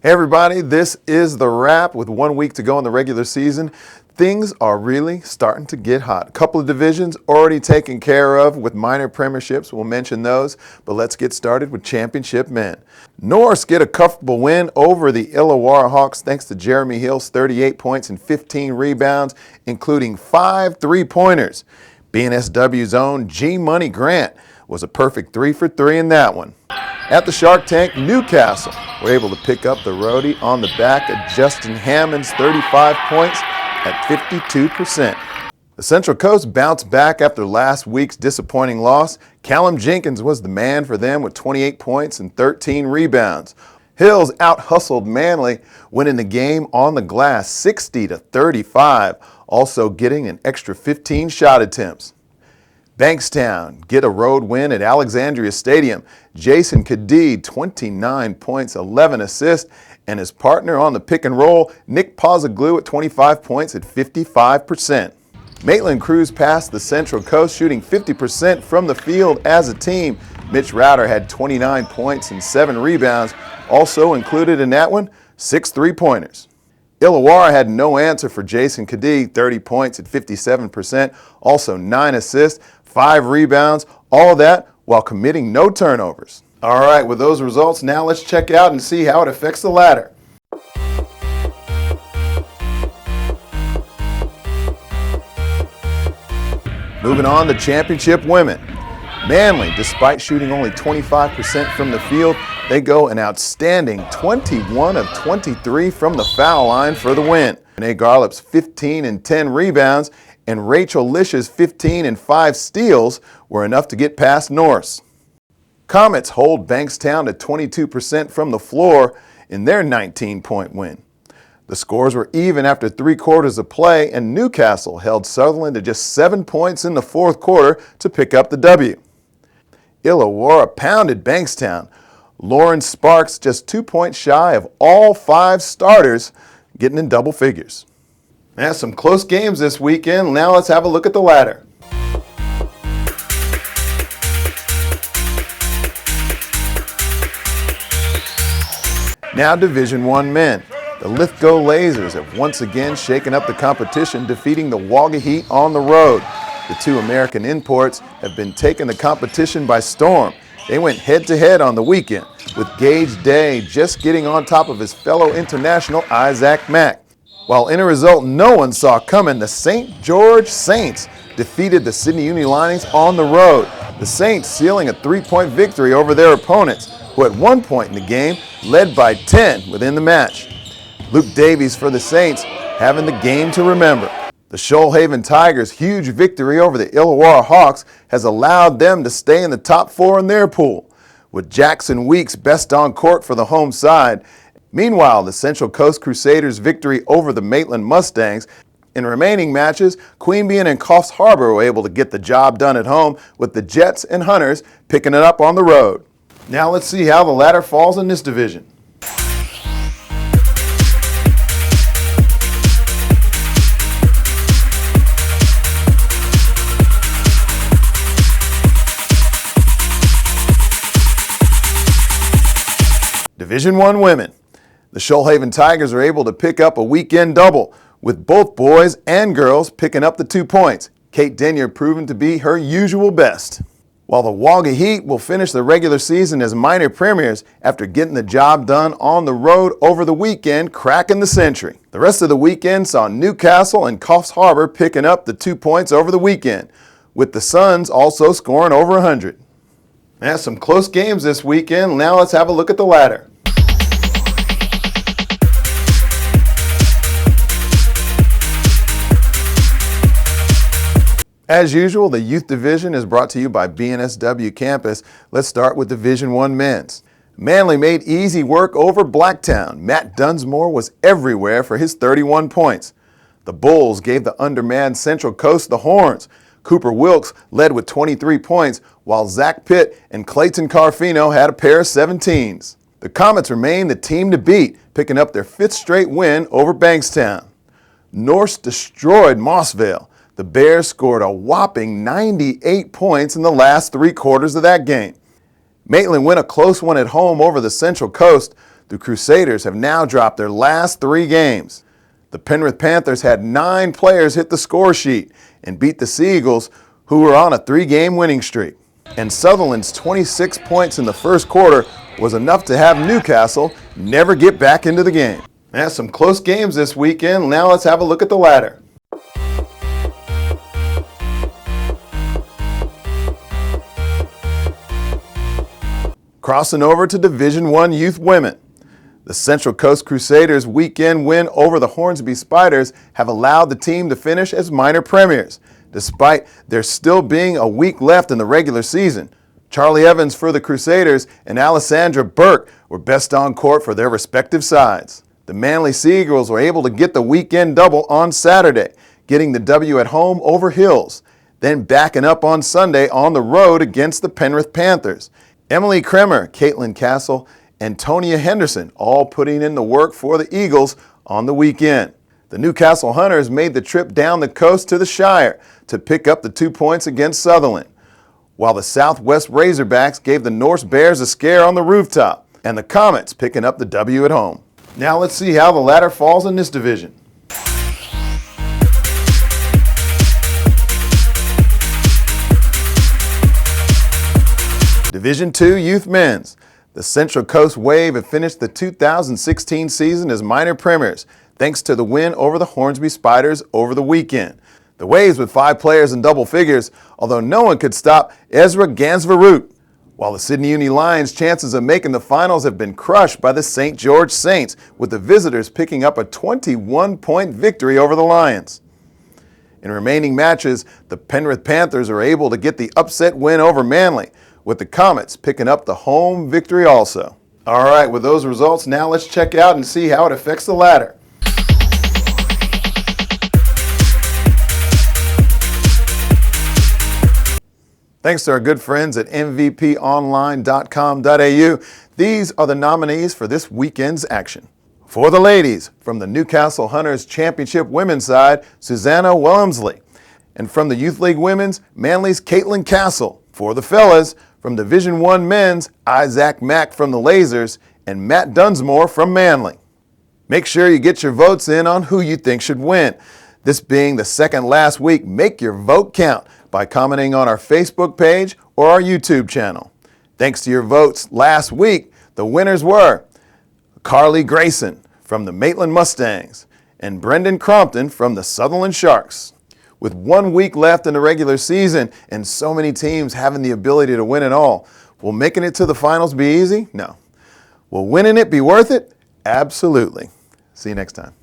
Hey everybody, this is The Wrap with 1 week to go in the regular season. Things are really starting to get hot. A couple of divisions already taken care of with minor premierships. We'll mention those, but let's get started with championship men. Norse get a comfortable win over the Illawarra Hawks thanks to Jeremy Hill's 38 points and 15 rebounds, including 5 three-pointers. BNSW's own G-Money Grant was a perfect 3 for 3 in that one. At the Shark Tank, Newcastle were able to pick up the roadie on the back of Justin Hammond's 35 points at 52%. The Central Coast bounced back after last week's disappointing loss. Callum Jenkins was the man for them with 28 points and 13 rebounds. Hills out-hustled Manly, winning the game on the glass 60-35, also getting an extra 15 shot attempts. Bankstown get a road win at Alexandria Stadium. Jason Kadid, 29 points, 11 assists, and his partner on the pick and roll, Nick Pozoglu at 25 points at 55%. Maitland cruised past the Central Coast, shooting 50% from the field as a team. Mitch Router had 29 points and 7 rebounds. Also included in that one, 6 three-pointers. Illawarra had no answer for Jason Kadid, 30 points at 57%, also 9 assists, 5 rebounds, all that while committing no turnovers. All right, with those results, now let's check out and see how it affects the ladder. Moving on to championship women. Manly, despite shooting only 25% from the field, they go an outstanding 21 of 23 from the foul line for the win. Renee Garlop's 15 and 10 rebounds and Rachel Lish's 15 and 5 steals were enough to get past Norse. Comets hold Bankstown to 22% from the floor in their 19-point win. The scores were even after 3 quarters of play, and Newcastle held Sutherland to just 7 points in the fourth quarter to pick up the W. Illawarra pounded Bankstown. Lauren Sparks just 2 points shy of all 5 starters, getting in double figures. Now, some close games this weekend. Now let's have a look at the ladder. Now Division I men. The Lithgow Lasers have once again shaken up the competition, defeating the Wagga Heat on the road. The 2 American imports have been taking the competition by storm. They went head-to-head on the weekend, with Gage Day just getting on top of his fellow international Isaac Mack. While in a result no one saw coming, the St. George Saints defeated the Sydney Uni Linings on the road. The Saints sealing a 3-point victory over their opponents, who at one point in the game led by 10 within the match. Luke Davies for the Saints having the game to remember. The Shoalhaven Tigers' huge victory over the Illawarra Hawks has allowed them to stay in the top 4 in their pool, with Jackson Weeks best on court for the home side. Meanwhile, the Central Coast Crusaders' victory over the Maitland Mustangs. In remaining matches, Queanbeyan and Coffs Harbour were able to get the job done at home, with the Jets and Hunters picking it up on the road. Now let's see how the ladder falls in this division. Division I women. The Shoalhaven Tigers are able to pick up a weekend double, with both boys and girls picking up the 2 points. Kate Denyer proving to be her usual best. While the Wagga Heat will finish the regular season as minor premiers after getting the job done on the road over the weekend, cracking the century. The rest of the weekend saw Newcastle and Coffs Harbour picking up the 2 points over the weekend, with the Suns also scoring over 100. Now, some close games this weekend. Now let's have a look at the ladder. As usual, the youth division is brought to you by BNSW Campus. Let's start with Division I men's. Manly made easy work over Blacktown. Matt Dunsmore was everywhere for his 31 points. The Bulls gave the undermanned Central Coast the horns. Cooper Wilkes led with 23 points, while Zach Pitt and Clayton Carfino had a pair of 17s. The Comets remain the team to beat, picking up their 5th straight win over Bankstown. Norse destroyed Mossvale. The Bears scored a whopping 98 points in the last 3 quarters of that game. Maitland win a close one at home over the Central Coast. The Crusaders have now dropped their last 3 games. The Penrith Panthers had 9 players hit the score sheet and beat the Seagulls, who were on a 3-game winning streak. And Sutherland's 26 points in the first quarter was enough to have Newcastle never get back into the game. That's some close games this weekend. Now let's have a look at the ladder. Crossing over to Division I Youth Women. The Central Coast Crusaders' weekend win over the Hornsby Spiders have allowed the team to finish as minor premiers, despite there still being a week left in the regular season. Charlie Evans for the Crusaders and Alessandra Burke were best on court for their respective sides. The Manly Seagulls were able to get the weekend double on Saturday, getting the W at home over Hills, then backing up on Sunday on the road against the Penrith Panthers. Emily Kremer, Caitlin Castle, and Tonya Henderson all putting in the work for the Eagles on the weekend. The Newcastle Hunters made the trip down the coast to the Shire to pick up the 2 points against Sutherland, while the Southwest Razorbacks gave the Norse Bears a scare on the rooftop, and the Comets picking up the W at home. Now let's see how the ladder falls in this division. Division II Youth Men's. The Central Coast Wave have finished the 2016 season as minor premiers, thanks to the win over the Hornsby Spiders over the weekend. The Waves with 5 players in double figures, although no one could stop Ezra Gansvarut. While the Sydney Uni Lions' chances of making the finals have been crushed by the St. George Saints, with the visitors picking up a 21-point victory over the Lions. In remaining matches, the Penrith Panthers are able to get the upset win over Manly, with the Comets picking up the home victory also. All right, with those results, now let's check out and see how it affects the ladder. Thanks to our good friends at mvponline.com.au. These are the nominees for this weekend's action. For the ladies, from the Newcastle Hunters Championship women's side, Susanna Wellesley. And from the Youth League women's, Manly's Caitlin Castle. For the fellas, from Division I men's, Isaac Mack from the Lasers and Matt Dunsmore from Manly. Make sure you get your votes in on who you think should win. This being the second last week, make your vote count by commenting on our Facebook page or our YouTube channel. Thanks to your votes last week, the winners were Carly Grayson from the Maitland Mustangs and Brendan Crompton from the Sutherland Sharks. With 1 week left in the regular season and so many teams having the ability to win it all, will making it to the finals be easy? No. Will winning it be worth it? Absolutely. See you next time.